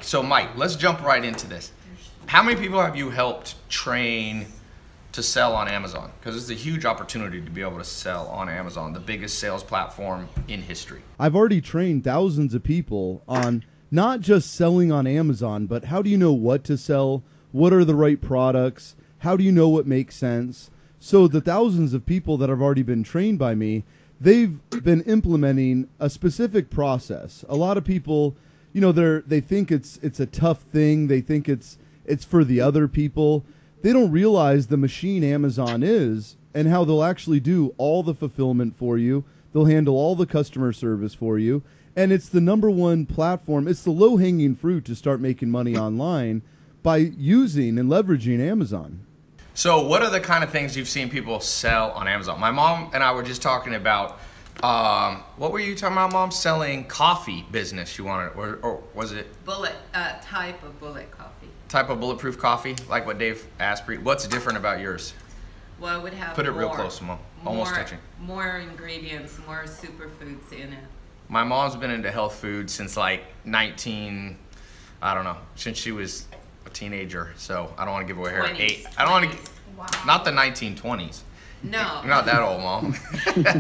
So Mike, let's jump right into this. How many people have you helped train to sell on Amazon? Because it's a huge opportunity to be able to sell on Amazon, the biggest sales platform in history. I've already trained thousands of people on not just selling on Amazon, but how do you know what to sell? What are the right products? How do you know what makes sense? So the thousands of people that have already been trained by me, they've been implementing a specific process. A lot of people, you know, they think it's a tough thing. They think it's for the other people. They don't realize the machine Amazon is and how they'll actually do all the fulfillment for you. They'll handle all the customer service for you. And it's the #1 platform. It's the low-hanging fruit to start making money online by using and leveraging Amazon. So what are the kind of things you've seen people sell on Amazon? My mom and I were just talking about, what were you talking about, Mom? Selling coffee business you wanted, or was it? Type of bullet coffee. Type of bulletproof coffee, like what Dave asked. What's different about yours? Well, it would have Put it real close, Mom. Almost touching. More ingredients, more superfoods in it. My mom's been into health food since like since she was a teenager. So I don't want to give away her age. I don't want to, wow. Not the 1920s. No. You're not that old, Mom.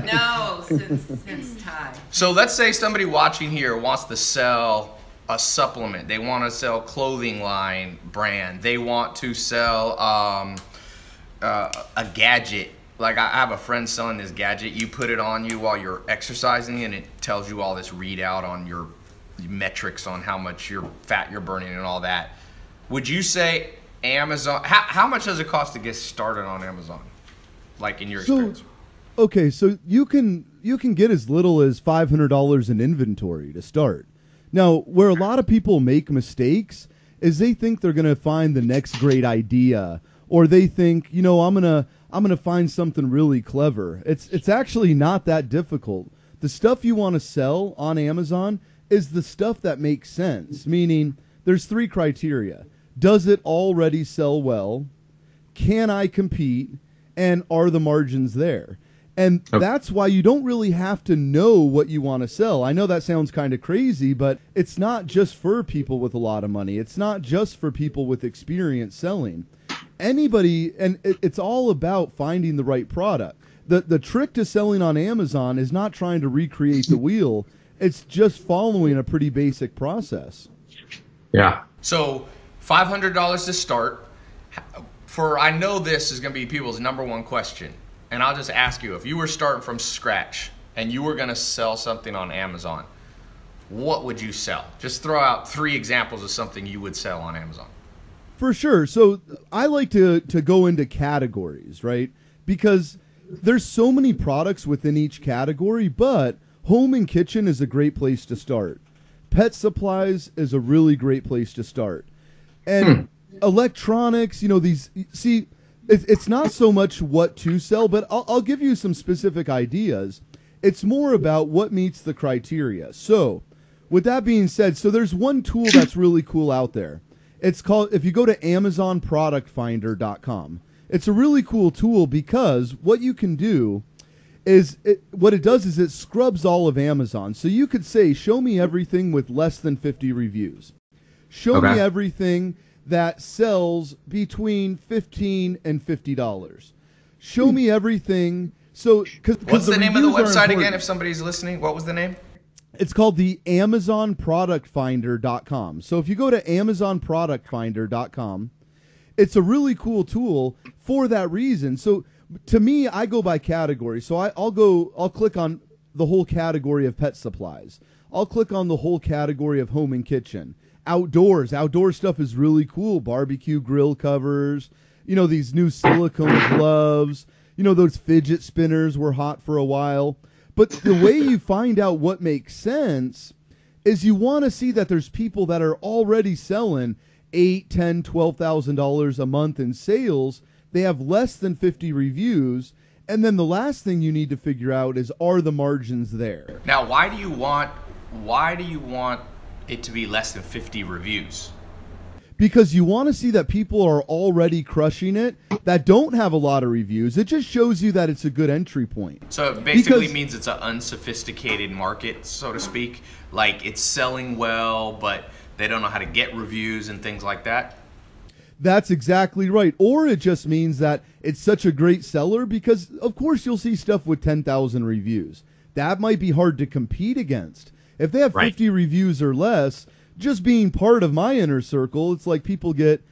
No, since time. So let's say somebody watching here wants to sell a supplement. They want to sell clothing line brand. They want to sell a gadget. Like I have a friend selling this gadget. You put it on you while you're exercising and it tells you all this readout on your metrics on how much fat you're burning and all that. Would you say Amazon, how much does it cost to get started on Amazon? Like in your experience? Okay, so you can get as little as $500 in inventory to start. Now, where a lot of people make mistakes is they think they're going to find the next great idea, or they think, you know, I'm going to find something really clever. It's actually not that difficult. The stuff you want to sell on Amazon is the stuff that makes sense, meaning there's 3 criteria. Does it already sell well? Can I compete? And are the margins there? And that's why you don't really have to know what you want to sell. I know that sounds kind of crazy, but it's not just for people with a lot of money. It's not just for people with experience selling. Anybody, and it's all about finding the right product. The trick to selling on Amazon is not trying to recreate the wheel. It's just following a pretty basic process. Yeah. So $500 to start. I know this is going to be people's #1 question. And I'll just ask you, if you were starting from scratch and you were going to sell something on Amazon, what would you sell? Just throw out 3 examples of something you would sell on Amazon. For sure. So I like to go into categories, right? Because there's so many products within each category, but home and kitchen is a great place to start. Pet supplies is a really great place to start. And electronics, you know, it's not so much what to sell, but I'll give you some specific ideas. It's more about what meets the criteria. So with that being said, so there's one tool that's really cool out there. It's called, if you go to AmazonProductFinder.com, it's a really cool tool because what you can do is, what it does is it scrubs all of Amazon. So you could say, show me everything with less than 50 reviews. Show me everything that sells between $15 and $50. Show me everything. So, what's the name of the website again? If somebody's listening, what was the name? It's called the AmazonProductFinder.com. So if you go to AmazonProductFinder.com, it's a really cool tool for that reason. So to me, I go by category. So I'll click on the whole category of pet supplies. I'll click on the whole category of home and kitchen. Outdoors stuff is really cool. Barbecue grill covers, you know, these new silicone gloves, you know, those fidget spinners were hot for a while. But the way you find out what makes sense is you want to see that there's people that are already selling $8,000, $10,000, $12,000 a month in sales. They have less than 50 reviews. And then the last thing you need to figure out is, are the margins there? Now, why do you want it to be less than 50 reviews? Because you want to see that people are already crushing it that don't have a lot of reviews. It just shows you that it's a good entry point. So it basically means it's an unsophisticated market, so to speak. Like it's selling well, but They don't know how to get reviews and things like that. That's exactly right. Or it just means that it's such a great seller because, of course, you'll see stuff with 10,000 reviews. That might be hard to compete against. If they have 50 reviews or less, just being part of my inner circle, it's like people get,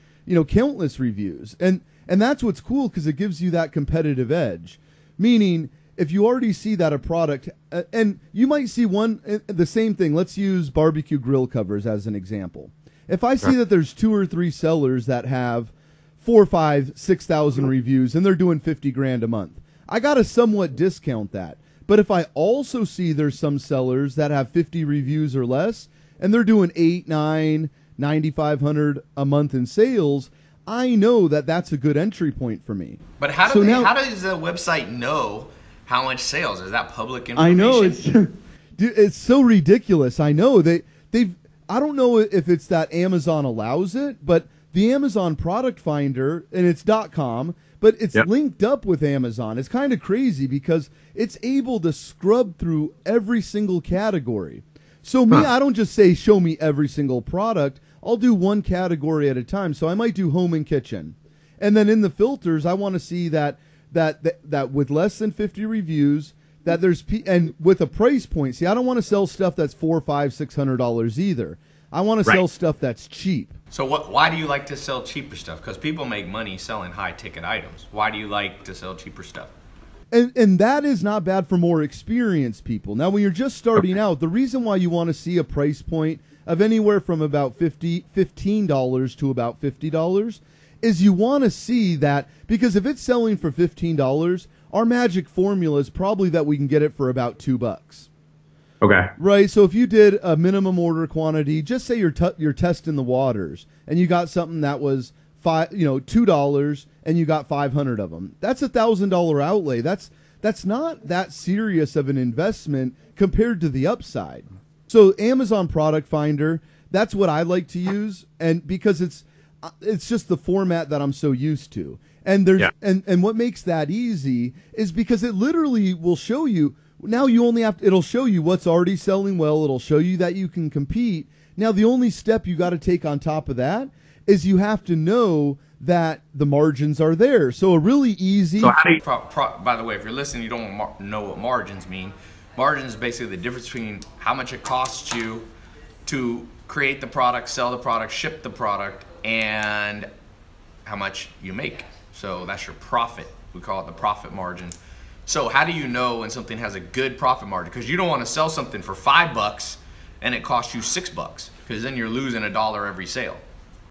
countless reviews. And that's what's cool because it gives you that competitive edge. Meaning, if you already see that a product, and you might see the same thing. Let's use barbecue grill covers as an example. If I see that there's 2 or 3 sellers that have 4, 5, 6,000 reviews and they're doing 50 grand a month, I got to somewhat discount that. But if I also see there's some sellers that have 50 reviews or less and they're doing 8, 9, 9,500 a month in sales, I know that that's a good entry point for me. But how does the website know how much sales? Is that public information? I know it's so ridiculous. I know I don't know if it's that Amazon allows it, but the Amazon product finder, and it's .com, but it's linked up with Amazon. It's kind of crazy because it's able to scrub through every single category. So I don't just say, show me every single product. I'll do one category at a time. So I might do home and kitchen. And then in the filters, I want to see that with less than 50 reviews, that there's and with a price point. See, I don't want to sell stuff that's $400, $500, $600 either. I want to sell stuff that's cheap. So why do you like to sell cheaper stuff? Because people make money selling high ticket items. Why do you like to sell cheaper stuff? And that is not bad for more experienced people. Now, when you're just starting out, the reason why you want to see a price point of anywhere from about $15 to about $50 is you want to see that, because if it's selling for $15, our magic formula is probably that we can get it for about $2. Okay. Right. So if you did a minimum order quantity, just say you're testing the waters, and you got something that was $2, and you got 500 of them. That's $1,000 outlay. That's not that serious of an investment compared to the upside. So Amazon Product Finder, that's what I like to use, and because it's just the format that I'm so used to. And there's and what makes that easy is because it literally will show you. Now you only have to, it'll show you what's already selling well. It'll show you that you can compete. Now the only step you got to take on top of that is you have to know that the margins are there. So a really easy. So how do you, by the way, if you're listening, you don't know what margins mean. Margins is basically the difference between how much it costs you to create the product, sell the product, ship the product, and how much you make. So that's your profit. We call it the profit margin. So how do you know when something has a good profit margin? Because you don't want to sell something for $5 and it costs you $6, because then you're losing $1 every sale.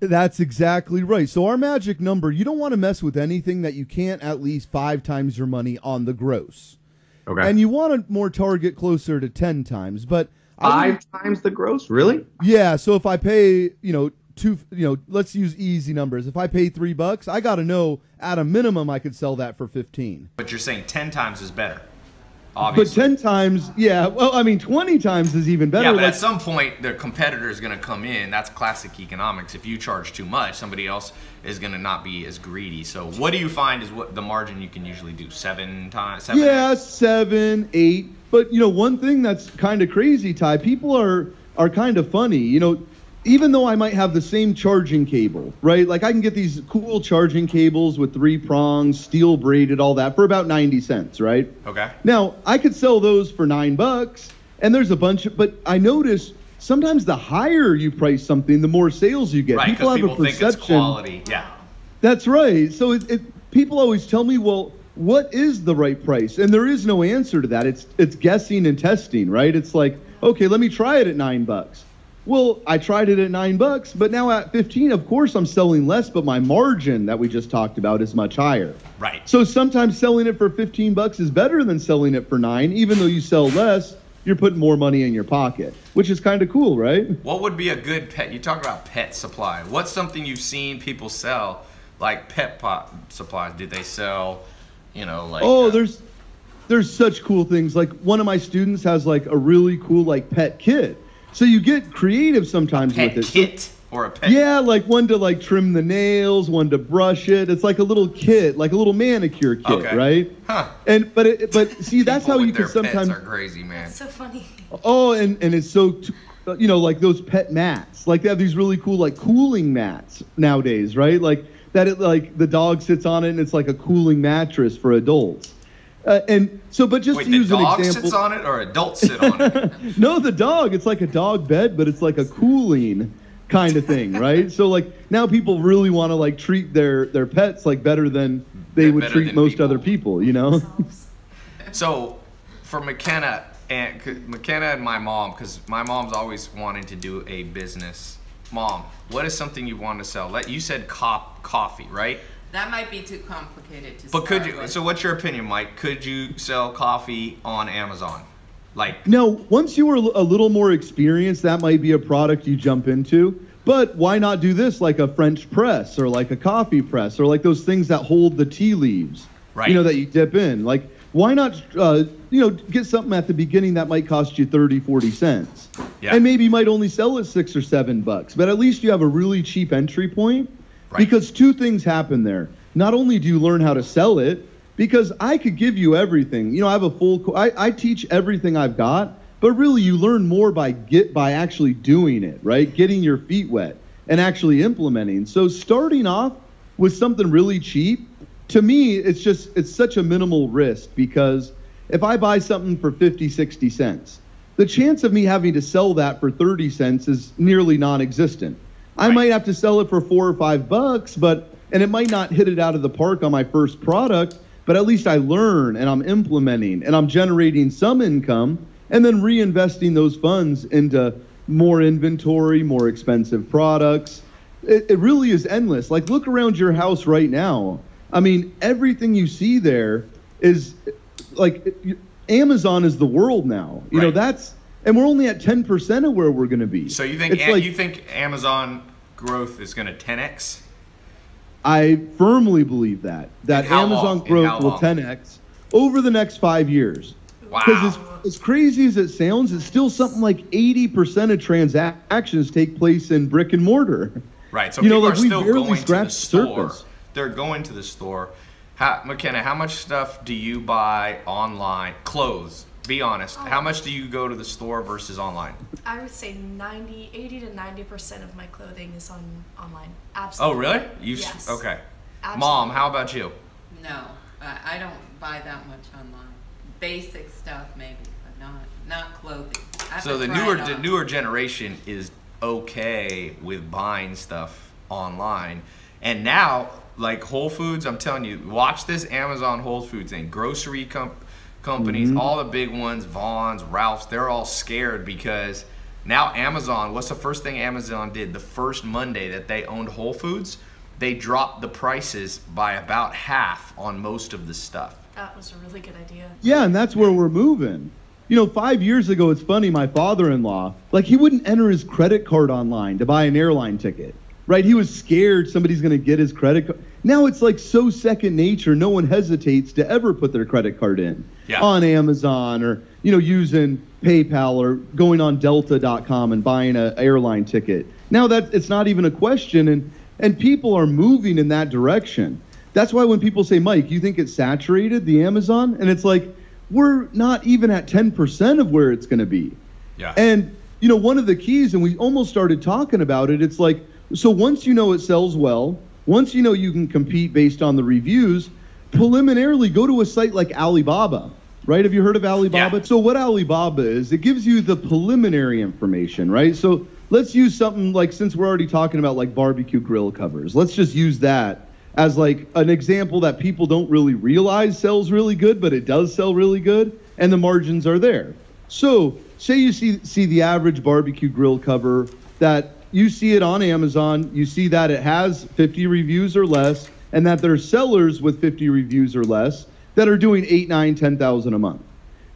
That's exactly right. So our magic number, you don't want to mess with anything that you can't at least 5 times your money on the gross. Okay. And you want to more target closer to 10 times, but 5 times the gross, really? Yeah. So if I pay, let's use easy numbers. If I pay $3, I got to know at a minimum I could sell that for 15. But you're saying 10 times is better. Obviously. But 10 times, yeah. Well, I mean, 20 times is even better. Yeah, but at some point, the competitor is going to come in. That's classic economics. If you charge too much, somebody else is going to not be as greedy. So what do you find is what the margin you can usually do? 7 times? Yeah, 7, 8. But, one thing that's kind of crazy, Ty, people are kind of funny. Even though I might have the same charging cable, right? Like I can get these cool charging cables with 3 prongs, steel braided, all that for about 90 cents, right? Okay. Now, I could sell those for $9, and there's a bunch of, but I notice sometimes the higher you price something, the more sales you get. Right, people have people a perception. think it's quality. Yeah. That's right. So people always tell me, well, what is the right price? And there is no answer to that. It's guessing and testing, right? It's like, okay, let me try it at $9. Well, I tried it at $9, but now at 15, of course I'm selling less, but my margin that we just talked about is much higher. Right. So sometimes selling it for $15 is better than selling it for $9. Even though you sell less, you're putting more money in your pocket, which is kind of cool, right? What would be a good pet? You talk about pet supply. What's something you've seen people sell, like pet pot supplies? Did they sell, like... Oh, there's such cool things. Like one of my students has like a really cool like pet kit. So you get creative sometimes with it. Kit or a pet? Yeah, like one to like trim the nails, one to brush it. It's like a little kit, like a little manicure kit, right? Huh. But see, that's how you can sometimes. Pets are crazy, man. That's so funny. Oh, and it's so like those pet mats. Like they have these really cool like cooling mats nowadays, right? Like that like the dog sits on it and it's like a cooling mattress for adults. And so, but just Wait, to use an example, the dog sits on it or adults sit on it? No, the dog. It's like a dog bed, but it's like a cooling kind of thing, right? So like now people really want to like treat their pets like better than they would treat most other people, you know? So for McKenna and my mom, because my mom's always wanting to do a business. Mom, what is something you want to sell? You said coffee, right? That might be too complicated to But start could you? with. So what's your opinion, Mike? Could you sell coffee on Amazon? Like, No, once you were a little more experienced, that might be a product you jump into. But why not do this like a French press or like a coffee press or like those things that hold the tea leaves, right? That you dip in. Like, why not, get something at the beginning that might cost you 30, 40 cents. Yeah. And maybe you might only sell it $6 or $7, but at least you have a really cheap entry point. Right. Because two things happen there. Not only do you learn how to sell it, because I could give you everything. I have I teach everything I've got, but really you learn more by actually doing it, right? Getting your feet wet and actually implementing. So starting off with something really cheap, to me, it's such a minimal risk, because if I buy something for 50, 60 cents, the chance of me having to sell that for 30 cents is nearly non-existent. I might have to sell it for $4 or $5, and it might not hit it out of the park on my first product, but at least I learn and I'm implementing and I'm generating some income and then reinvesting those funds into more inventory, more expensive products. It really is endless. Like, look around your house right now. I mean, everything you see there is like Amazon is the world now. And we're only at 10% of where we're going to be. So you think Amazon growth is going to 10x? I firmly believe that Amazon growth will 10x over the next 5 years. Wow. Because as crazy as it sounds, it's still something like 80% of transactions take place in brick and mortar. Right. So people are still barely going to the store. surface. They're going to the store. McKenna, how much stuff do you buy online? Clothes. Be honest. How much do you go to the store versus online? I would say 80 to 90% of my clothing is online. Absolutely. Oh, really? Yes. Okay. Absolutely. Mom, how about you? No, I don't buy that much online. Basic stuff maybe, but not clothing. I have So to the try it on. newer generation is okay with buying stuff online, and now like Whole Foods, I'm telling you, watch this Amazon Whole Foods thing. Grocery companies, all the big ones, Vaughn's, Ralph's, they're all scared because now Amazon, what's the first thing Amazon did? The first Monday that they owned Whole Foods, they dropped the prices by about half on most of the stuff. That was a really good idea. Yeah, and that's where we're moving. 5 years ago, it's funny, my father-in-law, like he wouldn't enter his credit card online to buy an airline ticket, right? He was scared somebody's going to get his credit card. Now it's like so second nature, no one hesitates to ever put their credit card in on Amazon or, using PayPal or going on Delta.com and buying an airline ticket. Now it's not even a question, and people are moving in that direction. That's why when people say, Mike, you think it's saturated, the Amazon? And it's like, we're not even at 10% of where it's going to be. Yeah. And, one of the keys, and we almost started talking about it, it's like, so once it sells well, once you can compete based on the reviews, preliminarily go to a site like Alibaba, right? Have you heard of Alibaba? Yeah. So what Alibaba is, it gives you the preliminary information, right? So let's use something like, since we're already talking about like barbecue grill covers, let's just use that as like an example that people don't really realize sells really good, but it does sell really good, and the margins are there. So say you see the average barbecue grill cover that you see it on Amazon, you see that it has 50 reviews or less, and that there are sellers with 50 reviews or less that are doing 8, 9, 10,000 a month.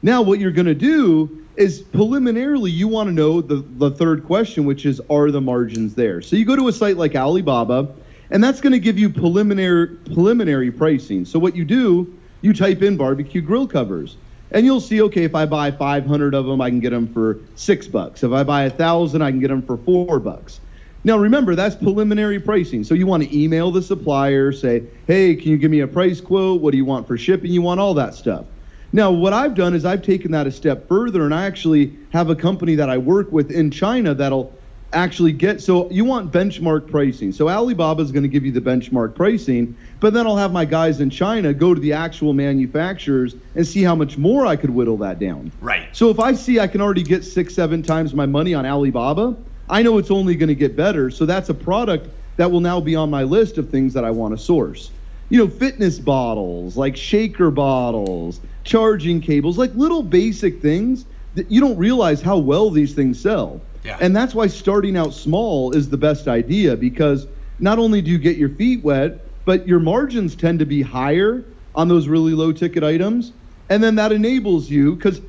Now what you're going to do is preliminarily you want to know the third question, which is, are the margins there? So you go to a site like Alibaba, and that's going to give you preliminary pricing. So what you do, you type in barbecue grill covers, and you'll see, okay, if I buy 500 of them, I can get them for $6. If I buy 1,000, I can get them for $4. Now remember, that's preliminary pricing. So you want to email the supplier, say, hey, can you give me a price quote? What do you want for shipping? You want all that stuff. Now, what I've done is I've taken that a step further, and I actually have a company that I work with in China that'll actually get, so you want benchmark pricing. So Alibaba is going to give you the benchmark pricing, but then I'll have my guys in China go to the actual manufacturers and see how much more I could whittle that down. Right. So if I see I can already get 6-7 times my money on Alibaba, I know it's only going to get better. So that's a product that will now be on my list of things that I want to source. You know, fitness bottles, like shaker bottles, charging cables, like little basic things that you don't realize how well these things sell. Yeah. And that's why starting out small is the best idea, because not only do you get your feet wet, but your margins tend to be higher on those really low ticket items. And then that enables you, because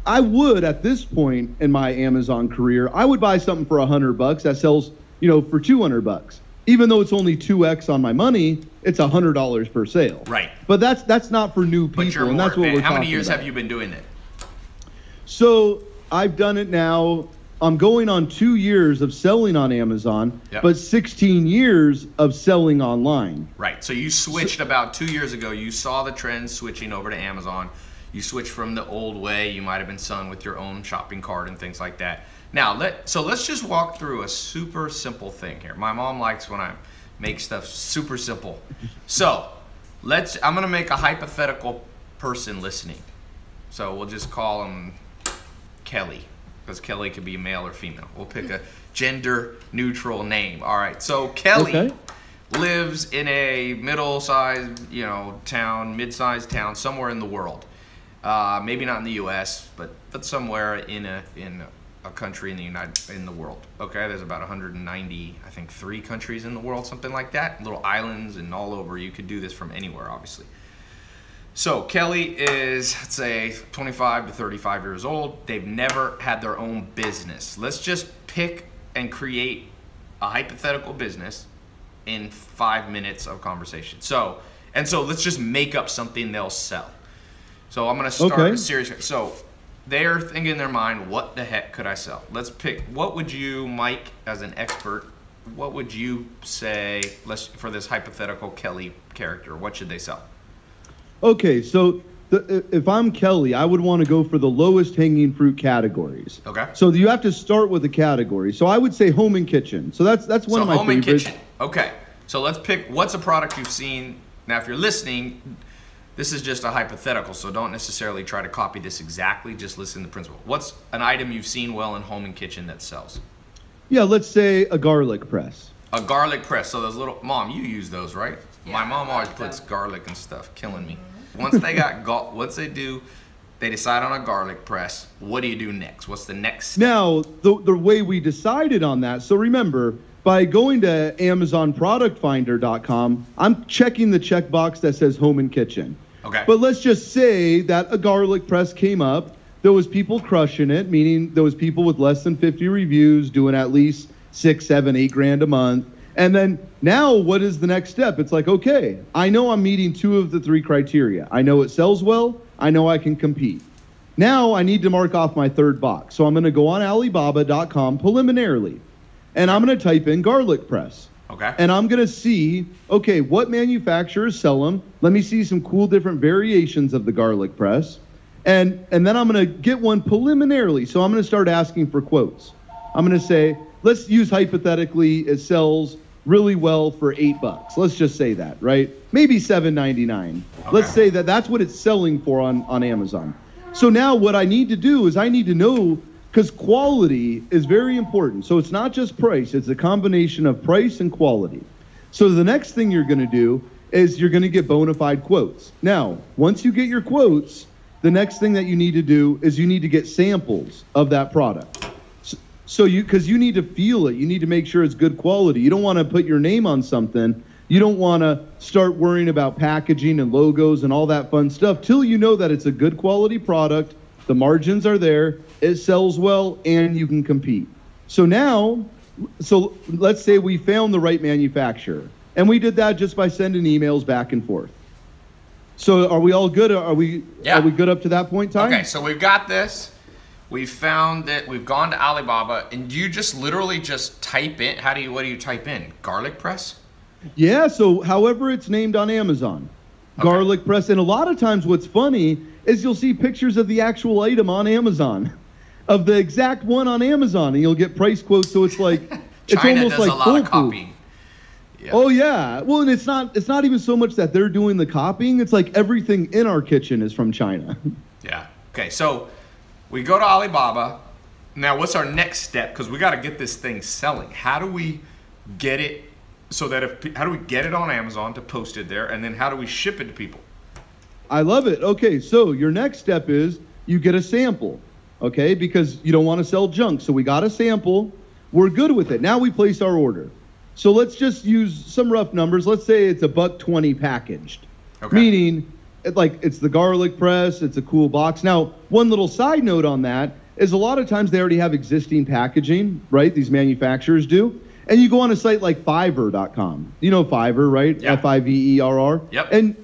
I would, at this point in my Amazon career, I would buy something for $100 that sells, you know, for $200. Even though it's only 2x on my money, it's $100 per sale. Right. But that's not for new people, But you're and more that's what we're advanced. How talking many years about. have you been doing it? So I've done it now. I'm going on 2 years of selling on Amazon, Yep. but 16 years of selling online. Right. So you switched about 2 years ago. You saw the trend switching over to Amazon. You switched from the old way. You might have been selling with your own shopping cart and things like that. Now, let's just walk through a super simple thing here. My mom likes when I make stuff super simple. So I'm going to make a hypothetical person listening. So we'll just call him Kelly, because Kelly could be male or female. We'll pick a gender neutral name. All right. So Kelly lives in a middle-sized, town, mid-sized town somewhere in the world. Maybe not in the U.S., but somewhere in a country in the world. Okay, there's about 190, I think, 3 countries in the world, something like that. Little islands and all over. You could do this from anywhere, obviously. So Kelly is, let's say, 25 to 35 years old. They've never had their own business. Let's just pick and create a hypothetical business in 5 minutes of conversation. So let's just make up something they'll sell. So I'm going to start a series. So they're thinking in their mind, what the heck could I sell? Let's pick, what would you, Mike, as an expert, what would you say for this hypothetical Kelly character? What should they sell? Okay, so if I'm Kelly, I would want to go for the lowest hanging fruit categories. Okay. So you have to start with a category. So I would say home and kitchen. So that's one of my favorites. Home and kitchen. Okay. So let's pick, what's a product you've seen? Now, if you're listening, this is just a hypothetical, so don't necessarily try to copy this exactly. Just listen to the principle. What's an item you've seen well in home and kitchen that sells? Yeah, let's say a garlic press. A garlic press. So those little, Mom, you use those, right? Yeah, My mom always puts garlic and stuff, killing me. Once they decide on a garlic press, what do you do next? What's the next step? Now, the way we decided on that, so remember, by going to AmazonProductFinder.com, I'm checking the checkbox that says home and kitchen. Okay. But let's just say that a garlic press came up. There was people crushing it, meaning there was people with less than 50 reviews doing at least 6, 7, 8 grand a month. And then now what is the next step? It's like, okay, I know I'm meeting 2 of the 3 criteria. I know it sells well. I know I can compete. Now I need to mark off my 3rd box. So I'm going to go on Alibaba.com preliminarily, and I'm going to type in garlic press. Okay. And I'm going to see, okay, what manufacturers sell them. Let me see some cool different variations of the garlic press. And then I'm going to get one preliminarily. So I'm going to start asking for quotes. I'm going to say, let's use hypothetically, it sells really well for $8. Let's just say that, right? Maybe $7.99. Okay. Let's say that that's what it's selling for on Amazon. So now what I need to do is I need to know, because quality is very important. So it's not just price, it's a combination of price and quality. So the next thing you're going to do is you're going to get bona fide quotes. Now, once you get your quotes, the next thing that you need to do is you need to get samples of that product. So because you need to feel it, you need to make sure it's good quality. You don't want to put your name on something. You don't want to start worrying about packaging and logos and all that fun stuff till you know that it's a good quality product, the margins are there, it sells well, and you can compete. So let's say we found the right manufacturer, and we did that just by sending emails back and forth. So are we all good? Are we good up to that point in time? Okay, so we've got this. We've found that we've gone to Alibaba, and you just literally just type in, what do you type in? Garlic press? Yeah, so however it's named on Amazon. Okay. Garlic press. And a lot of times what's funny is you'll see pictures of the actual item on Amazon, of the exact one on Amazon, and you'll get price quotes. So it's like it's China almost does like a lot of foolproof. copying. Yeah. Oh yeah. Well, and it's not even so much that they're doing the copying. It's like everything in our kitchen is from China. Yeah. Okay, so we go to Alibaba. Now, what's our next step? Because we got to get this thing selling. How do we get it so that how do we get it on Amazon to post it there, and then how do we ship it to people? I love it. Okay, so your next step is you get a sample, okay? Because you don't want to sell junk. So we got a sample. We're good with it. Now we place our order. So let's just use some rough numbers. Let's say it's $1.20 packaged. Okay. Meaning, it's the garlic press, it's a cool box. Now, one little side note on that is a lot of times they already have existing packaging, right? These manufacturers do. And you go on a site like Fiverr.com. You know Fiverr, right? Yeah. Fiverr. Yep. And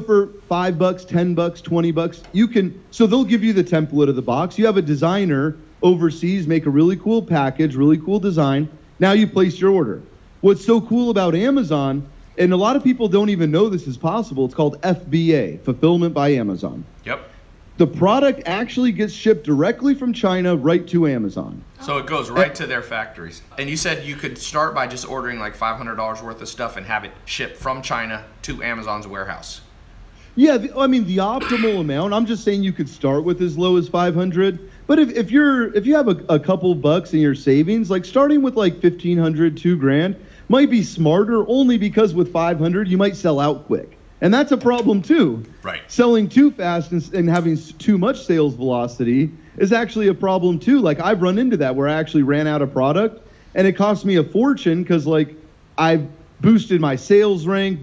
for $5, $10, $20, you can, so they'll give you the template of the box. You have a designer overseas make a really cool package, really cool design. Now you place your order. What's so cool about Amazon, and a lot of people don't even know this is possible, it's called FBA, Fulfillment by Amazon. Yep. The product actually gets shipped directly from China right to Amazon. So it goes right to their factories. And you said you could start by just ordering like $500 worth of stuff and have it shipped from China to Amazon's warehouse. Yeah, the optimal amount, I'm just saying you could start with as low as 500. But if you have a couple bucks in your savings, like starting with like 1,500, $2,000 might be smarter, only because with 500 you might sell out quick. And that's a problem too. Right. Selling too fast and having too much sales velocity is actually a problem too. Like I've run into that where I actually ran out of product and it cost me a fortune because like I've boosted my sales rank,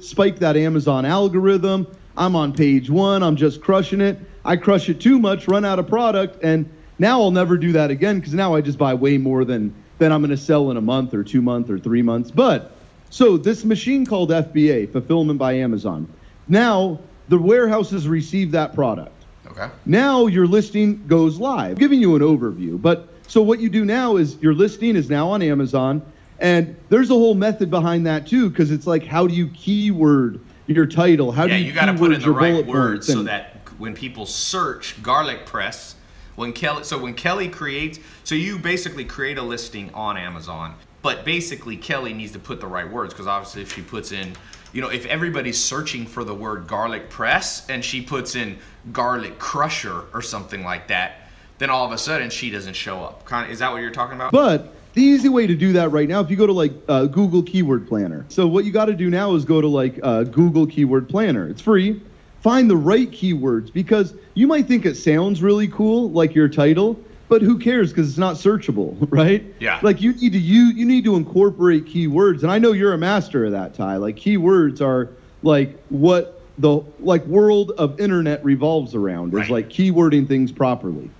spiked that Amazon algorithm. I'm on page 1. I'm just crushing it. I crush it too much, run out of product, and now I'll never do that again because now I just buy way more than I'm going to sell in a month or 2 months or 3 months. But so this machine called FBA, Fulfillment by Amazon. Now the warehouses receive that product. Okay. Now your listing goes live. I'm giving you an overview, but so what you do now is your listing is now on Amazon, and there's a whole method behind that too, because it's like how do you keyword your title? How do you got to put in keyword the your right bullet words points? so that when people search garlic press, when Kelly creates, so you basically create a listing on Amazon, but basically Kelly needs to put the right words because obviously if she puts in, if everybody's searching for the word garlic press and she puts in garlic crusher or something like that, then all of a sudden she doesn't show up. Is that what you're talking about? But the easy way to do that right now, if you go to like Google Keyword Planner. So what you got to do now is go to like Google Keyword Planner. It's free. Find the right keywords because you might think it sounds really cool, like your title, but who cares because it's not searchable, right? Yeah. Like you need to incorporate keywords, and I know you're a master of that, Ty. Like keywords are like what the world of internet revolves around, is like keywording things properly.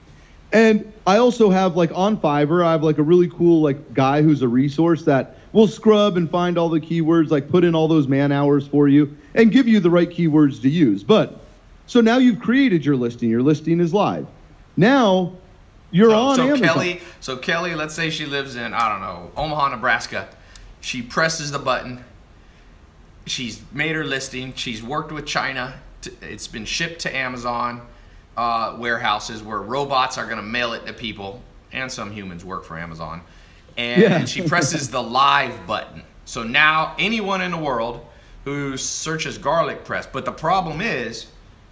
And I also have like on Fiverr, I have like a really cool like guy who's a resource that will scrub and find all the keywords, like put in all those man hours for you and give you the right keywords to use. But so now you've created your listing. Your listing is live. Now you're on Amazon. So Kelly, let's say she lives in, I don't know, Omaha, Nebraska. She presses the button. She's made her listing. She's worked with China. It's been shipped to Amazon warehouses where robots are going to mail it to people, and some humans work for Amazon. And she presses the live button. So now anyone in the world who searches garlic press, but the problem is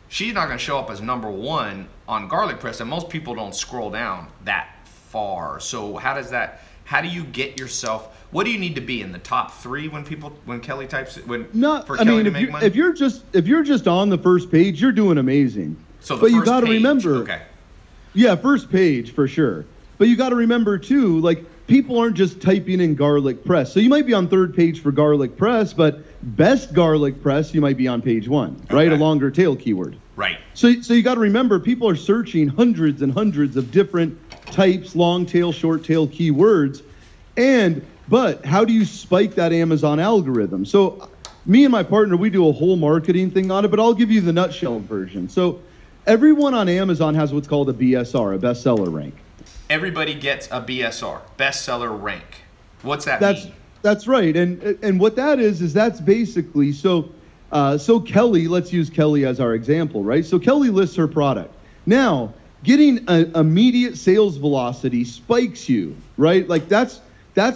she's not going to show up as #1 on garlic press, and most people don't scroll down that far. So how do you get yourself, what do you need to be in the top 3 when Kelly types it, Kelly to make money? If you're just on the first page, you're doing amazing. So but you got to remember, okay. Yeah, first page for sure. But you got to remember too, like people aren't just typing in garlic press. So you might be on 3rd page for garlic press, but best garlic press, you might be on page 1, right? A longer tail keyword. Right. So you got to remember, people are searching hundreds and hundreds of different types, long tail, short tail keywords. But how do you spike that Amazon algorithm? So me and my partner, we do a whole marketing thing on it, but I'll give you the nutshell version. So everyone on Amazon has what's called a BSR, a bestseller rank. Everybody gets a BSR, bestseller rank. What's that mean? That's right. And what that is that's basically, so So Kelly, let's use Kelly as our example, right? So Kelly lists her product. Now, getting an immediate sales velocity spikes you, right? Like that's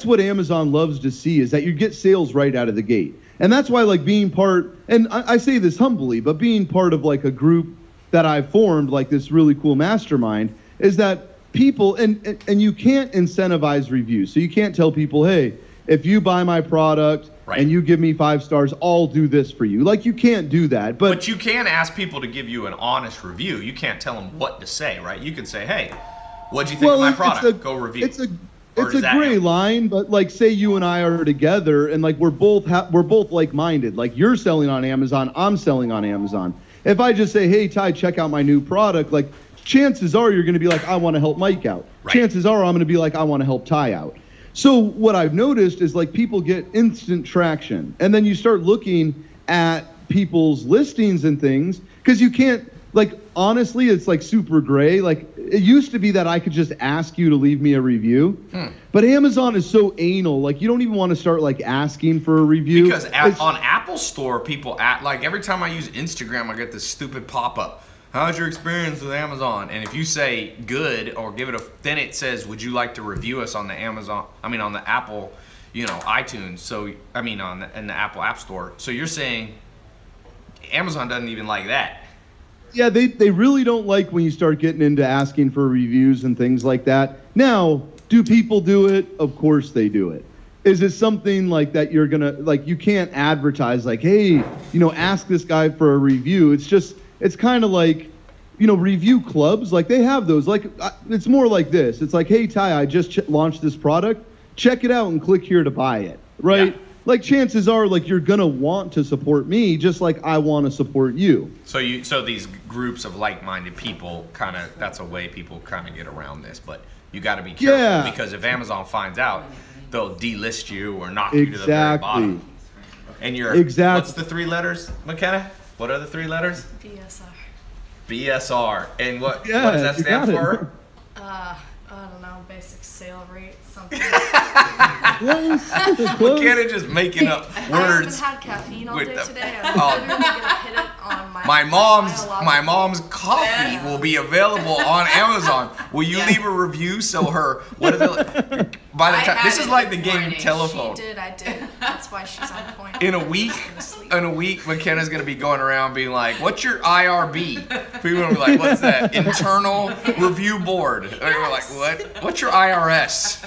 what Amazon loves to see, is that you get sales right out of the gate. And that's why, like, being part, and I say this humbly, but being part of like a group that I've formed, like this really cool mastermind, is that people, and you can't incentivize reviews. So you can't tell people, hey, if you buy my product and you give me 5 stars, I'll do this for you. Like, you can't do that. But you can ask people to give you an honest review. You can't tell them what to say, right? You can say, hey, what'd you think of my product? Go review. It's a gray line, but like, say you and I are together, and like we're both like-minded. Like, you're selling on Amazon, I'm selling on Amazon. If I just say, hey, Ty, check out my new product, like, chances are you're going to be like, I want to help Mike out. Right. Chances are I'm going to be like, I want to help Ty out. So what I've noticed is, like, people get instant traction, and then you start looking at people's listings and things, because you can't, like, honestly, it's like super gray. Like, it used to be that I could just ask you to leave me a review, but Amazon is so anal. Like, you don't even want to start like asking for a review. Because on Apple Store, people like, every time I use Instagram, I get this stupid pop-up. How's your experience with Amazon? And if you say good or give it then it says, would you like to review us on the on the Apple, iTunes. So, in the Apple App Store. So you're saying Amazon doesn't even like that. Yeah, they really don't like when you start getting into asking for reviews and things like that. Now, do people do it? Of course they do it. Is it something like that you're going to, like, you can't advertise like, hey, ask this guy for a review. It's kind of like, review clubs. Like, they have those. Like, it's more like this. It's like, hey, Ty, I just launched this product. Check it out and click here to buy it, right? Yeah. Like, chances are, like, you're gonna want to support me just like I want to support you. So these groups of like-minded people, that's a way people kind of get around this. But you got to be careful, because if Amazon finds out, they'll delist you or knock you to the very bottom. And what's the 3 letters, McKenna? What are the 3 letters? BSR. BSR. And what does that stand for? I don't know, basic sale rate, something. McKenna just making up words. I haven't had caffeine all day today. I'm literally gonna hit it on my mom's coffee will be available on Amazon. Will you leave a review so her by the time this is like the game telephone. I did. That's why she's on point. In a week, McKenna's gonna be going around being like, "What's your IRB?" People will be like, "What's that? Internal Review Board." And we're like, "What? What's your IRS?"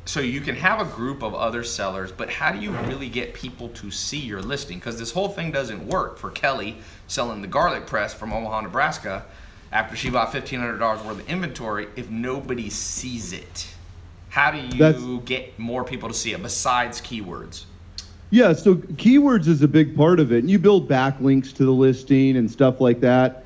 So you can have a group of other sellers, but how do you really get people to see your listing? Because this whole thing doesn't work for Kelly selling the garlic press from Omaha, Nebraska, after she bought $1,500 worth of inventory, if nobody sees it. How do you get more people to see it besides keywords? Yeah, so keywords is a big part of it. And you build backlinks to the listing and stuff like that,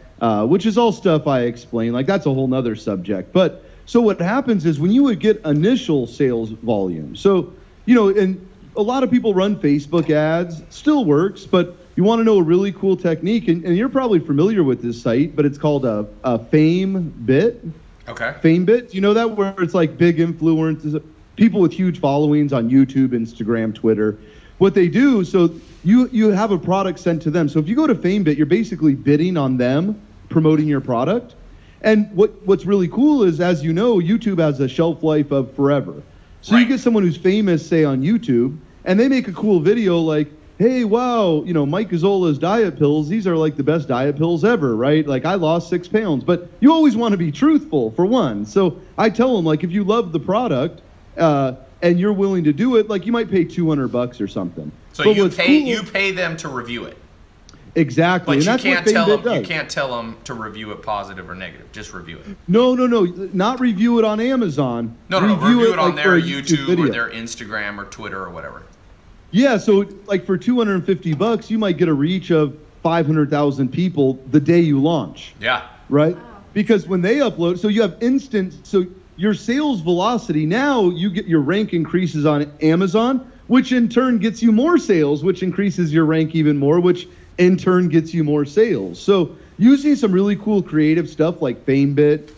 which is all stuff I explain. Like, that's a whole nother subject. But so what happens is, when you would get initial sales volume, so, and a lot of people run Facebook ads, still works, but you want to know a really cool technique, and you're probably familiar with this site, but it's called a FameBit. Okay. FameBit, do you know that? Where it's like big influencers, people with huge followings on YouTube, Instagram, Twitter. What they do, so you have a product sent to them. So if you go to FameBit, you're basically bidding on them promoting your product. And what's really cool is, as you know, YouTube has a shelf life of forever. So you get someone who's famous, say, on YouTube, and they make a cool video like, hey, wow, Mike Gazzola's diet pills, these are like the best diet pills ever, right? Like, I lost 6 pounds. But you always want to be truthful, for one. So I tell them, like, if you love the product and you're willing to do it, like, you might pay $200 or something. So you pay them to review it. Exactly. But and you can't tell them to review it positive or negative. Just review it. No. Not review it on Amazon. No, review it on their YouTube or their Instagram or Twitter or whatever. Yeah, so like for $250, you might get a reach of 500,000 people the day you launch. Yeah. Right? Wow. Because when they upload, so you have so your sales velocity, now you get your rank increases on Amazon, which in turn gets you more sales, which increases your rank even more, which in turn gets you more sales. So using some really cool creative stuff like FameBit,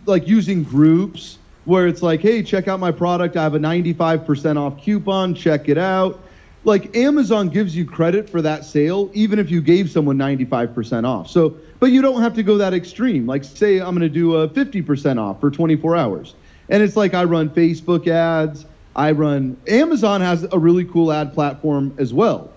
like using groups where it's like, hey, check out my product. I have a 95% off coupon. Check it out. like Amazon gives you credit for that sale, even if you gave someone 95% off. So, but you don't have to go that extreme. Like say I'm going to do a 50% off for 24 hours. And it's like I run Facebook ads. Amazon has a really cool ad platform as well.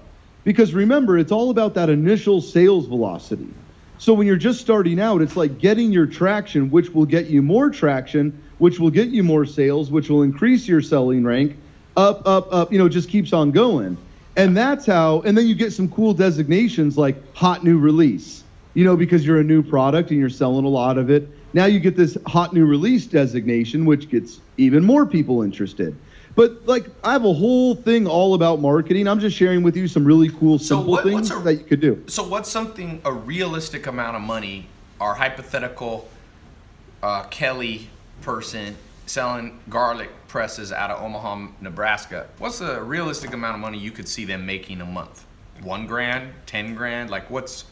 Because remember, it's all about that initial sales velocity. So when you're just starting out, it's like getting your traction, which will get you more traction, which will get you more sales, which will increase your selling rank, up, just keeps on going. And that's how, and then you get some cool designations like hot new release, because you're a new product and you're selling a lot of it. Now you get this hot new release designation, which gets even more people interested. But like, I have a whole thing all about marketing. I'm just sharing with you some really cool, simple things that you could do. So what's a realistic amount of money our hypothetical Kelly person selling garlic presses out of Omaha, Nebraska, what's a realistic amount of money you could see them making a month? $1,000, $10,000? Like what's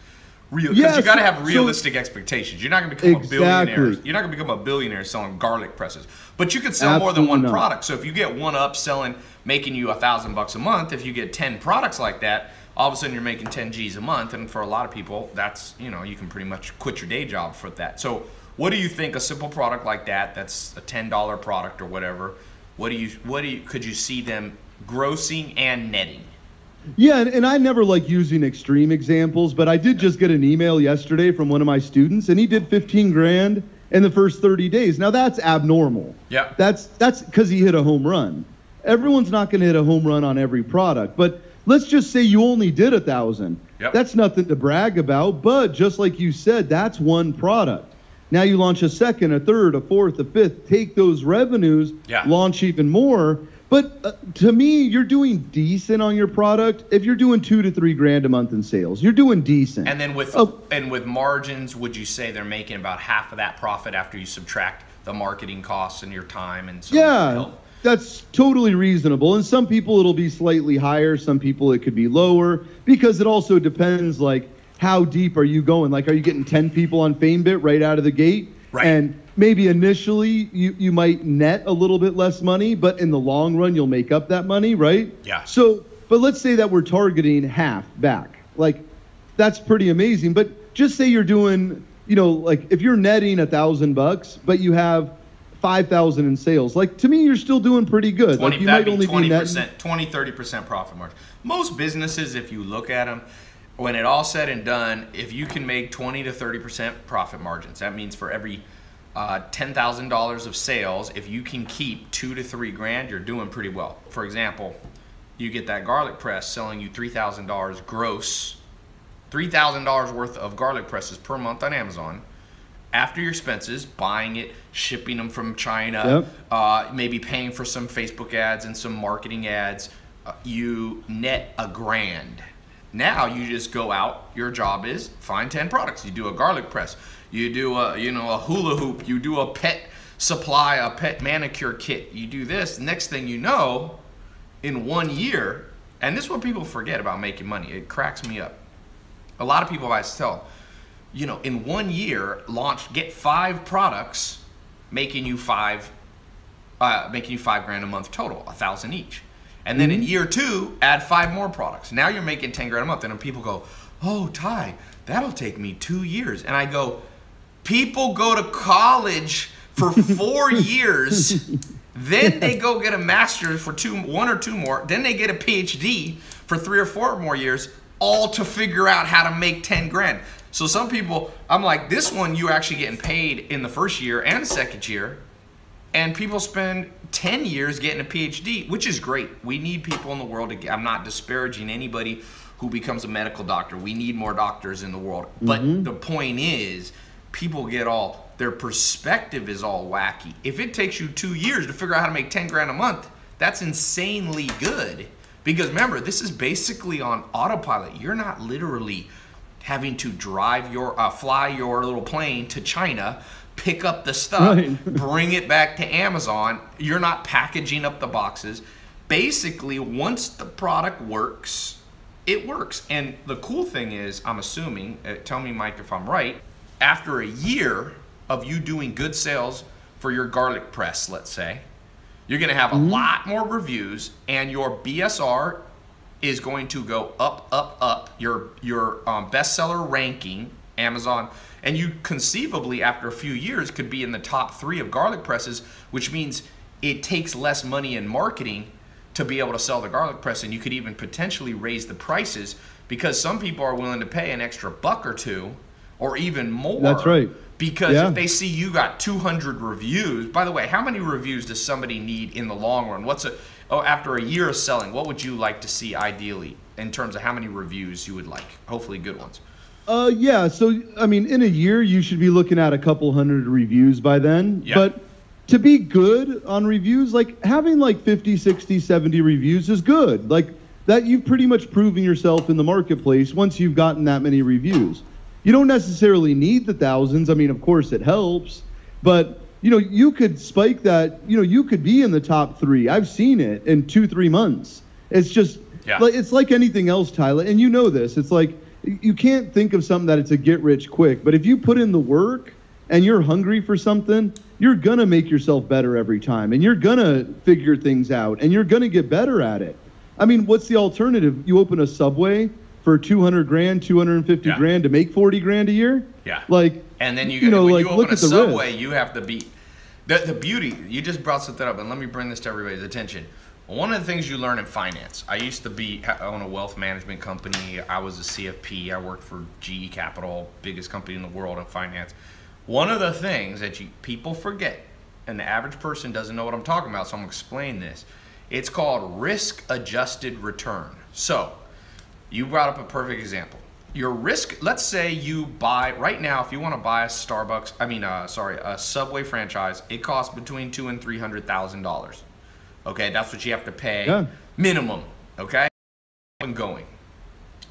real? Because you got to have realistic expectations. You're not going to become a billionaire. You're not going to become a billionaire selling garlic presses. But you could sell more than one product. So if you get one up selling, making you $1,000 a month, if you get 10 products like that, all of a sudden you're making 10 G's a month. And for a lot of people, that's, you can pretty much quit your day job for that. So what do you think a simple product like that's a $10 product or whatever, could you see them grossing and netting? Yeah, and I never like using extreme examples, but I did just get an email yesterday from one of my students, and he did 15 grand in the first 30 days. Now that's abnormal. Yeah. That's because he hit a home run. Everyone's not going to hit a home run on every product, but let's just say you only did 1,000. Yep. That's nothing to brag about, but just like you said, that's one product. Now you launch a second, a third, a fourth, a fifth, take those revenues, launch even more. But to me, you're doing decent on your product. If you're doing $2 to $3 grand a month in sales, you're doing decent. And then with margins, would you say they're making about half of that profit after you subtract the marketing costs and your time and so help? That's totally reasonable. And some people it'll be slightly higher. Some people it could be lower because it also depends like how deep are you going? Like, are you getting 10 people on FameBit right out of the gate? Right. And maybe initially you might net a little bit less money, but in the long run, you'll make up that money, right? Yeah. So, but let's say that we're targeting half back. Like, that's pretty amazing. But just say you're doing, like if you're netting $1,000, but you have 5,000 in sales. Like, to me, you're still doing pretty good. 20, like, you might only 20%, be netting 20-30% profit margin. Most businesses, if you look at them, when it all said and done, if you can make 20 to 30% profit margins, that means for every $10,000 of sales, if you can keep 2 to 3 grand, you're doing pretty well. For example, you get that garlic press selling you $3,000 gross, $3,000 worth of garlic presses per month on Amazon. After your expenses, buying it, shipping them from China, maybe paying for some Facebook ads and some marketing ads, you net $1,000. Now you just go out, your job is find 10 products. You do a garlic press, you do a hula hoop, you do a pet supply, a pet manicure kit, you do this. Next thing you know, in 1 year, and this is what people forget about making money, it cracks me up. A lot of people I tell, in 1 year, get 5 products, making you $5 grand a month total, 1,000 each. And then in year 2, add 5 more products. Now you're making 10 grand a month. And then people go, oh, Tai, that'll take me 2 years. And I go, people go to college for 4 years. Then they go get a master's for 1 or 2 more. Then they get a PhD for 3 or 4 more years, all to figure out how to make 10 grand. So some people, I'm like, this one you're actually getting paid in the first year and the second year. And people spend 10 years getting a PhD, which is great. We need people in the world. I'm not disparaging anybody who becomes a medical doctor. We need more doctors in the world. But the point is, people their perspective is all wacky. If it takes you 2 years to figure out how to make 10 grand a month, that's insanely good. Because remember, this is basically on autopilot. You're not literally having to fly your little plane to China, pick up the stuff, bring it back to Amazon. You're not packaging up the boxes. Basically, once the product works, it works. And the cool thing is, I'm assuming, tell me, Mike, if I'm right, after a year of you doing good sales for your garlic press, let's say, you're going to have a lot more reviews, and your BSR is going to go up, up, up. Your bestseller ranking, Amazon, and you conceivably, after a few years, could be in the top 3 of garlic presses, which means it takes less money in marketing to be able to sell the garlic press, and you could even potentially raise the prices because some people are willing to pay an extra $1 or $2 or even more. That's right. Because if they see you got 200 reviews, by the way, how many reviews does somebody need in the long run? After a year of selling, what would you like to see ideally in terms of how many reviews you would like? Hopefully good ones. Yeah, so, I mean, in a year, you should be looking at a couple hundred reviews by then. Yeah. But to be good on reviews, like, having like 50, 60, 70 reviews is good. Like, that you've pretty much proven yourself in the marketplace once you've gotten that many reviews. You don't necessarily need the thousands. I mean, of course, it helps. But, you know, you could spike that. You know, you could be in the top 3. I've seen it in 2-3 months. It's just, it's like anything else, Tyler. And you know this. It's like, you can't think of something that it's a get rich quick, but if you put in the work and you're hungry for something, you're going to make yourself better every time, and you're going to figure things out, and you're going to get better at it. I mean, what's the alternative? You open a Subway for 200 grand, 250 grand to make 40 grand a year? Yeah. Like, and then when like, you open look a at the Subway, risk. you have to be the beauty. You just brought something up, and let me bring this to everybody's attention. One of the things you learn in finance, I used to own a wealth management company. I was a CFP. I worked for GE Capital, biggest company in the world in finance. One of the things that people forget, and the average person doesn't know what I'm talking about, so I'm going to explain this. It's called risk-adjusted return. So, you brought up a perfect example. Your risk, let's say you buy, right now, if you want to buy a a Subway franchise, it costs between $200,000 and $300,000. Okay, that's what you have to pay minimum, okay? And going.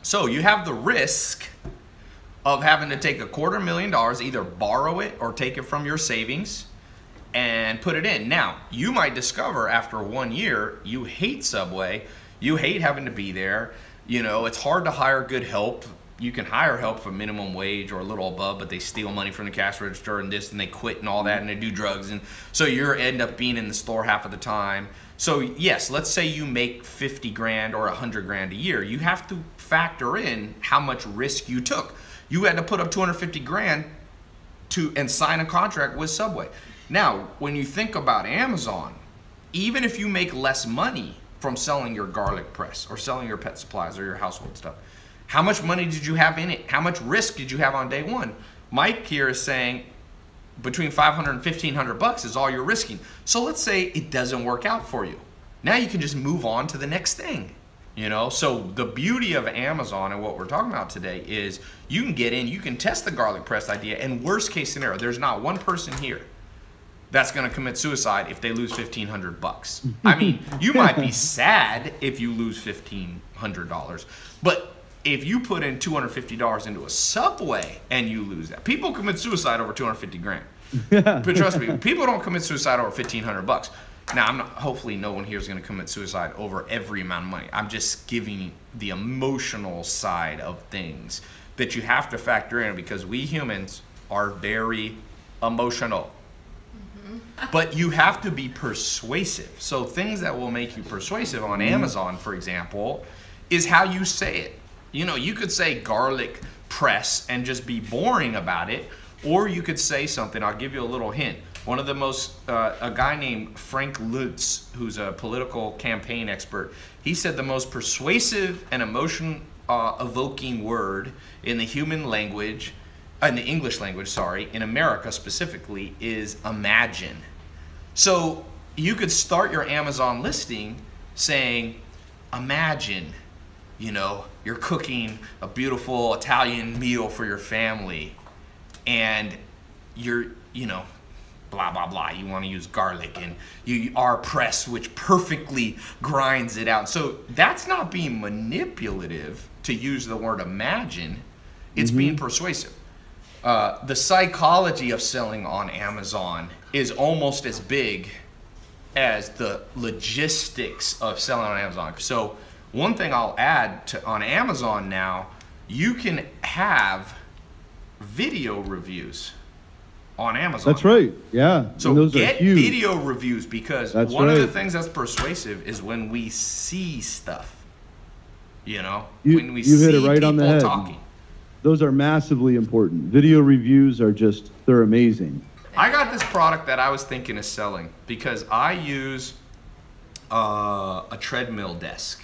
So you have the risk of having to take $250,000, either borrow it or take it from your savings and put it in. Now, you might discover after 1 year, you hate Subway, you hate having to be there, you know, it's hard to hire good help. You can hire help for minimum wage or a little above, but they steal money from the cash register and this, and they quit and all that, and they do drugs, and so you end up being in the store half of the time. So yes, let's say you make 50 grand or 100 grand a year. You have to factor in how much risk you took. You had to put up 250 grand and sign a contract with Subway. Now, when you think about Amazon, even if you make less money from selling your garlic press or selling your pet supplies or your household stuff, how much money did you have in it? How much risk did you have on day one? Mike here is saying between $500 and $1,500 is all you're risking. So let's say it doesn't work out for you. Now you can just move on to the next thing. You know, so the beauty of Amazon and what we're talking about today is you can get in, you can test the garlic press idea, and worst case scenario, there's not one person here that's going to commit suicide if they lose $1,500. I mean, you might be sad if you lose $1,500, but if you put in $250 into a Subway and you lose that, people commit suicide over 250 grand. But trust me, people don't commit suicide over $1,500. Now, hopefully no one here is going to commit suicide over every amount of money. I'm just giving the emotional side of things that you have to factor in because we humans are very emotional. But you have to be persuasive. So things that will make you persuasive on Amazon, for example, is how you say it. You know, you could say garlic press and just be boring about it, or you could say something. I'll give you a little hint. One of the most, a guy named Frank Lutz, who's a political campaign expert, he said the most persuasive and emotion-evoking word in the human language, in the English language, sorry, in America specifically, is imagine. So you could start your Amazon listing saying, imagine, you know, you're cooking a beautiful Italian meal for your family and you're, you know, blah, blah, blah. You want to use garlic and our press, which perfectly grinds it out. So that's not being manipulative to use the word imagine. It's being persuasive. The psychology of selling on Amazon is almost as big as the logistics of selling on Amazon. So one thing I'll add on Amazon now, you can have video reviews on Amazon. That's right. Yeah. So those get are huge. video reviews because That's one of the right. things that's persuasive is when we see stuff. You know, You when we hit see it right on the people head. talking. Those are massively important. Video reviews are just, they're amazing. I got this product that I was thinking of selling because I use a treadmill desk.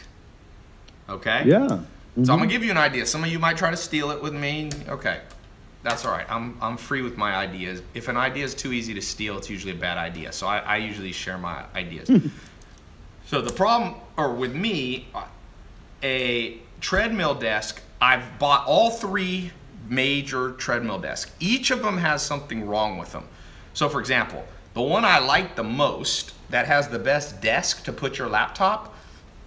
Okay? Yeah. So I'm gonna give you an idea. Some of you might try to steal it with me. Okay, that's all right. I'm free with my ideas. If an idea is too easy to steal, it's usually a bad idea. So I usually share my ideas. So the problem, or with me, a treadmill desk. I've bought all 3 major treadmill desks. Each of them has something wrong with them. So for example, the one I like the most that has the best desk to put your laptop,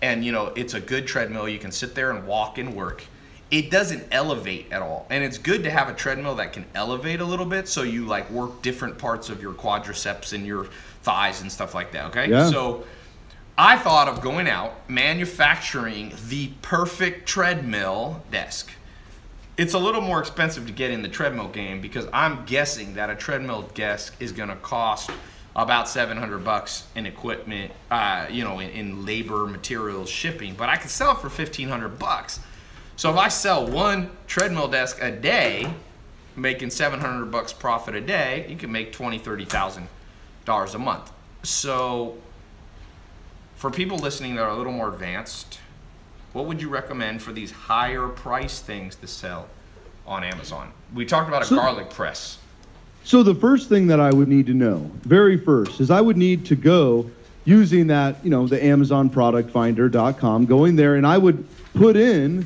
and you know, it's a good treadmill, you can sit there and walk and work. It doesn't elevate at all. And it's good to have a treadmill that can elevate a little bit so you like work different parts of your quadriceps and your thighs and stuff like that, okay? Yeah. So I thought of going out, manufacturing the perfect treadmill desk. It's a little more expensive to get in the treadmill game because I'm guessing that a treadmill desk is gonna cost about $700 in equipment, you know, in labor, materials, shipping, but I could sell it for $1,500. So if I sell 1 treadmill desk a day, making $700 profit a day, you can make $20,000, $30,000 a month. So for people listening that are a little more advanced, what would you recommend for these higher price things to sell on Amazon? We talked about a garlic press. So the first thing that I would need to know, very first, is I would need to go using that, you know, the AmazonProductFinder.com, going there, and I would put in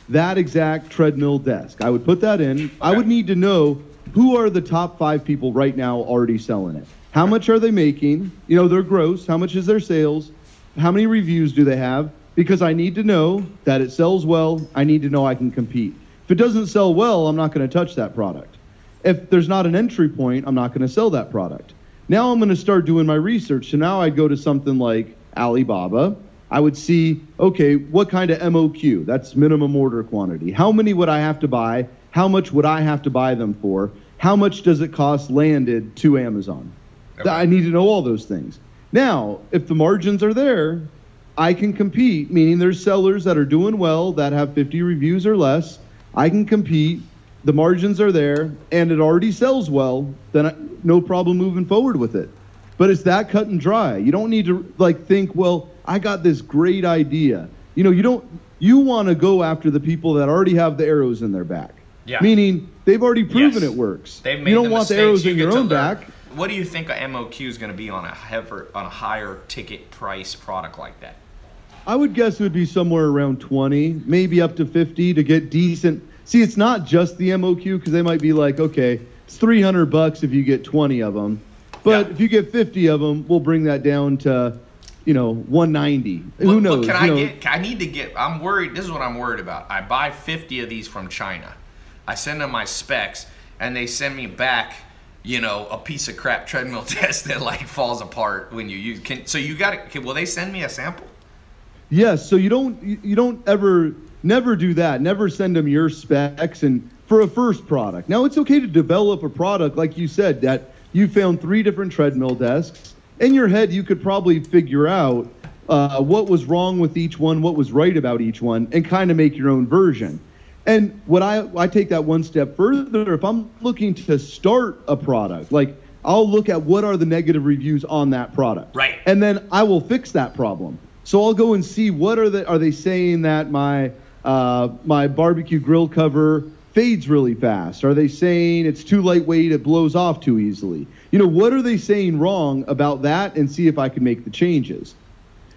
that exact treadmill desk. I would put that in. Okay. I would need to know who are the top 5 people right now already selling it. How much are they making? You know, their gross. How much is their sales? How many reviews do they have? Because I need to know that it sells well. I need to know I can compete. If it doesn't sell well, I'm not going to touch that product. If there's not an entry point, I'm not going to sell that product. Now I'm going to start doing my research. So now I'd go to something like Alibaba. I would see, okay, what kind of MOQ? That's minimum order quantity. How many would I have to buy? How much would I have to buy them for? How much does it cost landed to Amazon? Okay. I need to know all those things. Now, if the margins are there, I can compete, meaning there's sellers that are doing well, that have 50 reviews or less. I can compete, the margins are there, and it already sells well, then no problem moving forward with it. But it's that cut and dry. You don't need to like think, well, I got this great idea. You know, you want to go after the people that already have the arrows in their back. Yeah. Meaning they've already proven it works. They've made you don't want the arrows in your own back. What do you think a MOQ is going to be on a higher ticket price product like that? I would guess it would be somewhere around 20, maybe up to 50 to get decent. See, it's not just the MOQ because they might be like, okay, it's $300 if you get 20 of them. But if you get 50 of them, we'll bring that down to, you know, 190. Who knows? But I'm worried. This is what I'm worried about. I buy 50 of these from China. I send them my specs, and they send me back, you know, a piece of crap treadmill desk that like falls apart when you use. Will they send me a sample? Yes. So you don't never do that. Never send them your specs and for a first product. Now it's okay to develop a product like you said that you found 3 different treadmill desks. In your head, you could probably figure out what was wrong with each one, what was right about each one, and kind of make your own version. And what I take that one step further. If I'm looking to start a product, like I'll look at what are the negative reviews on that product, right? And then I will fix that problem. So I'll go and see what are they saying that my barbecue grill cover fades really fast? Are they saying it's too lightweight, it blows off too easily? You know, what are they saying wrong about that, and see if I can make the changes.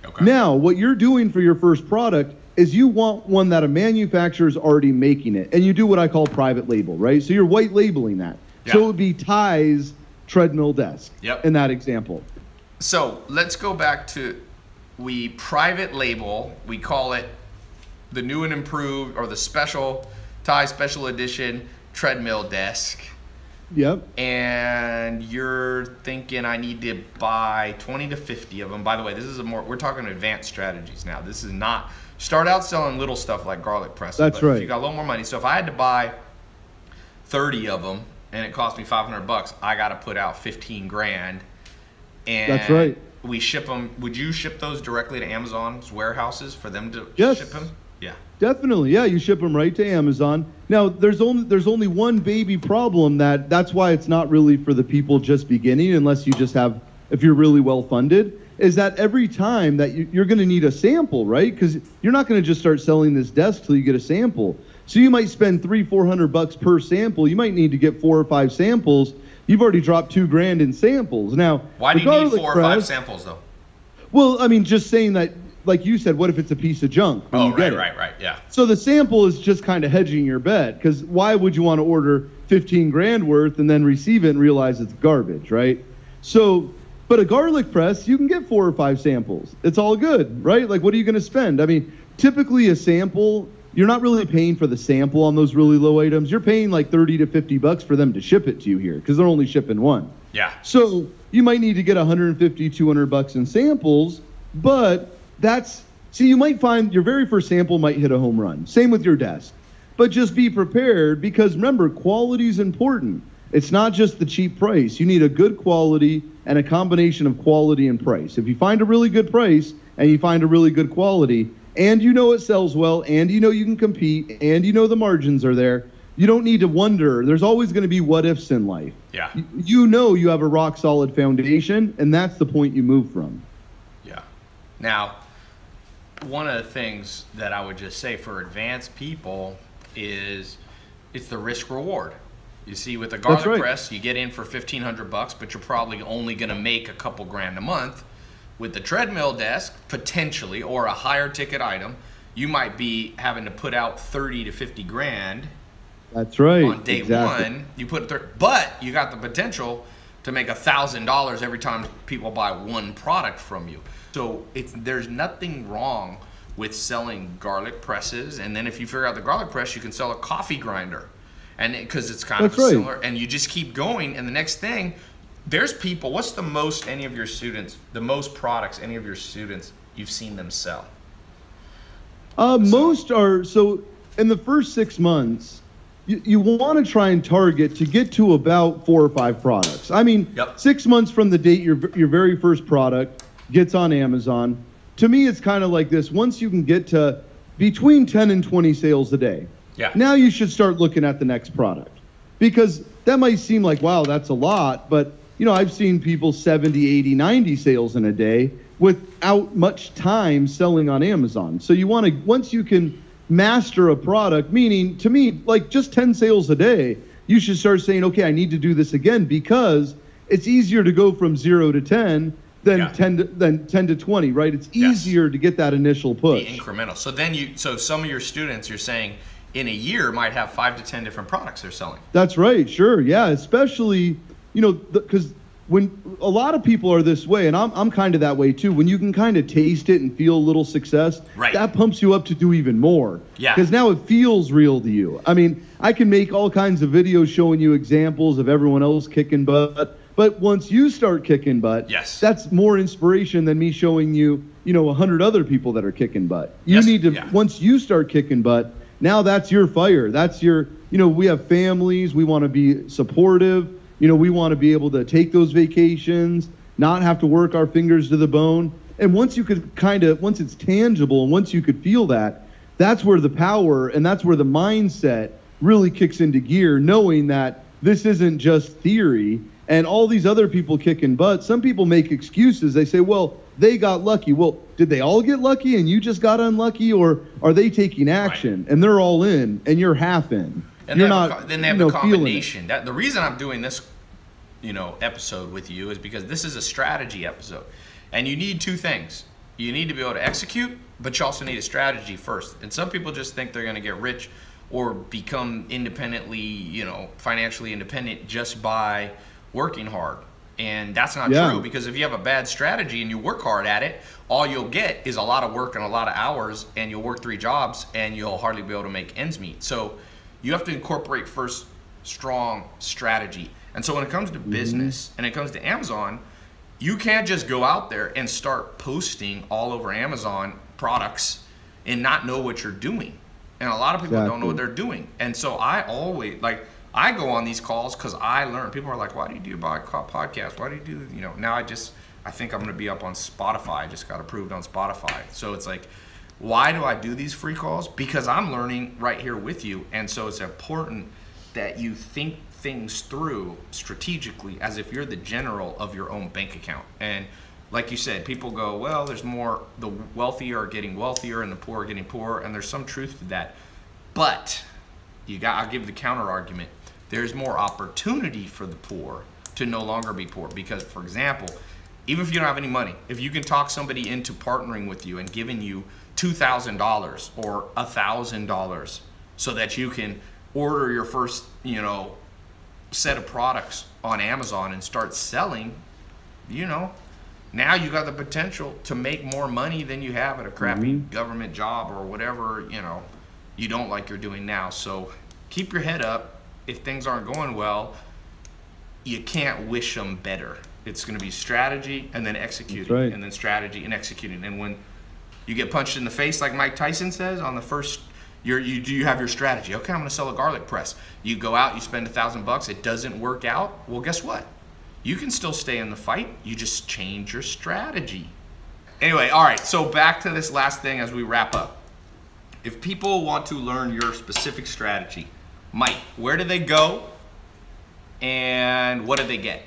Okay. Now, what you're doing for your first product is you want one that a manufacturer is already making it, and you do what I call private label, right? So you're white labeling that. Yeah. So it would be Tai's treadmill desk in that example. So let's go back to, we private label, we call it the new and improved, or the special Tai special edition treadmill desk. Yep. And you're thinking I need to buy 20 to 50 of them. By the way, this is we're talking advanced strategies now. This is not, start out selling little stuff like garlic press. That's right. If you got a little more money. So if I had to buy 30 of them and it cost me $500, I got to put out 15 grand. And that's right. We ship them. Would you ship those directly to Amazon's warehouses for them to ship them? Yeah. Definitely, yeah. You ship them right to Amazon. Now, there's only one baby problem that's why it's not really for the people just beginning, unless you just have, if you're really well funded, is that every time that you're going to need a sample, right? Because you're not going to just start selling this desk till you get a sample. So you might spend $300-400 per sample. You might need to get 4 or 5 samples. You've already dropped $2,000 in samples. Now, why do you need 4 or 5 samples though? Well, I mean, just saying that. Like you said, what if it's a piece of junk? Oh, right, yeah. So the sample is just kind of hedging your bet, because why would you want to order $15,000 worth and then receive it and realize it's garbage, right? So, but a garlic press, you can get 4 or 5 samples. It's all good, right? Like, what are you going to spend? I mean, typically a sample, you're not really paying for the sample on those really low items. You're paying like $30 to $50 for them to ship it to you here, because they're only shipping one. Yeah. So you might need to get $150, $200 in samples, but you might find your very first sample might hit a home run. Same with your desk. But just be prepared, because remember, quality is important. It's not just the cheap price. You need a good quality and a combination of quality and price. If you find a really good price and you find a really good quality, and you know it sells well, and you know you can compete, and you know the margins are there, you don't need to wonder. There's always going to be what ifs in life. Yeah. You know you have a rock solid foundation, and that's the point you move from. Yeah. Now, one of the things that I would just say for advanced people is it's the risk reward. You see, with a garlic press, you get in for $1,500, but you're probably only going to make a couple grand a month. With the treadmill desk, potentially, or a higher ticket item, you might be having to put out 30 to 50 grand. That's right. On day one, you put, but you got the potential to make $1,000 every time people buy one product from you. So there's nothing wrong with selling garlic presses, and then if you figure out the garlic press, you can sell a coffee grinder, and because it's kind of similar, and you just keep going. And the next thing, there's people. What's the most the most products any of your students you've seen them sell? Most are in the first 6 months. You want to try and target to get to about 4 or 5 products. I mean, 6 months from the date your very first product gets on Amazon. To me, it's kind of like this. Once you can get to between 10 and 20 sales a day, now you should start looking at the next product. Because that might seem like, wow, that's a lot. But, I've seen people 70, 80, 90 sales in a day without much time selling on Amazon. So you want to, once you can master a product, meaning to me, like just 10 sales a day, you should start saying, okay, I need to do this again, because it's easier to go from 0 to 10 than 10 to 20, right? It's easier to get that initial push. The incremental. So some of your students, you're saying in a year might have 5 to 10 different products they're selling. That's right. Sure. Yeah. Especially, because when a lot of people are this way, and I'm kind of that way too, when you can kind of taste it and feel a little success, that pumps you up to do even more. Yeah. Because now it feels real to you. I mean, I can make all kinds of videos showing you examples of everyone else kicking butt. But once you start kicking butt, that's more inspiration than me showing you, 100 other people that are kicking butt. You need to, once you start kicking butt, now that's your fire. That's your, we have families. We want to be supportive. We want to be able to take those vacations, not have to work our fingers to the bone. And once you could once it's tangible and once you could feel that, that's where the power and that's where the mindset really kicks into gear, knowing that this isn't just theory. And all these other people kicking butt, some people make excuses. They say, well, they got lucky. Well, did they all get lucky and you just got unlucky? Or are they taking action and they're all in and you're half in? And you're not, then they have the combination. The reason I'm doing this, episode with you is because this is a strategy episode. And you need 2 things. You need to be able to execute, but you also need a strategy first. And some people just think they're going to get rich or become independently, financially independent just by working hard. And that's not true, because if you have a bad strategy and you work hard at it, all you'll get is a lot of work and a lot of hours, and you'll work 3 jobs and you'll hardly be able to make ends meet. So you have to incorporate first strong strategy. And so when it comes to business and it comes to Amazon, you can't just go out there and start posting all over Amazon products and not know what you're doing. And a lot of people don't know what they're doing. And so I always, I go on these calls because I learn. People are like, why do you do a podcast? Why do you do, now I think I'm going to be up on Spotify. I just got approved on Spotify. So it's like, Why do I do these free calls? Because I'm learning right here with you. And so it's important that you think things through strategically as if you're the general of your own bank account. And like you said, people go, well, there's more, the wealthy are getting wealthier and the poor are getting poorer, and there's some truth to that. But I'll give the counter argument. There's more opportunity for the poor to no longer be poor. Because, for example, even if you don't have any money, if you can talk somebody into partnering with you and giving you $2,000 or $1,000 so that you can order your first, set of products on Amazon and start selling, now you got the potential to make more money than you have at a crappy government job or whatever, you don't like you're doing now. So keep your head up. If things aren't going well, you can't wish them better. It's going to be strategy and then executing, right. and then strategy and executing. And when you get punched in the face, like Mike Tyson says, on the first, you have your strategy. Okay, I'm going to sell a garlic press. You go out, you spend $1,000. It doesn't work out. Well, guess what? You can still stay in the fight. You just change your strategy. Anyway, all right. So back to this last thing as we wrap up. If people want to learn your specific strategy, Mike, where do they go and what do they get?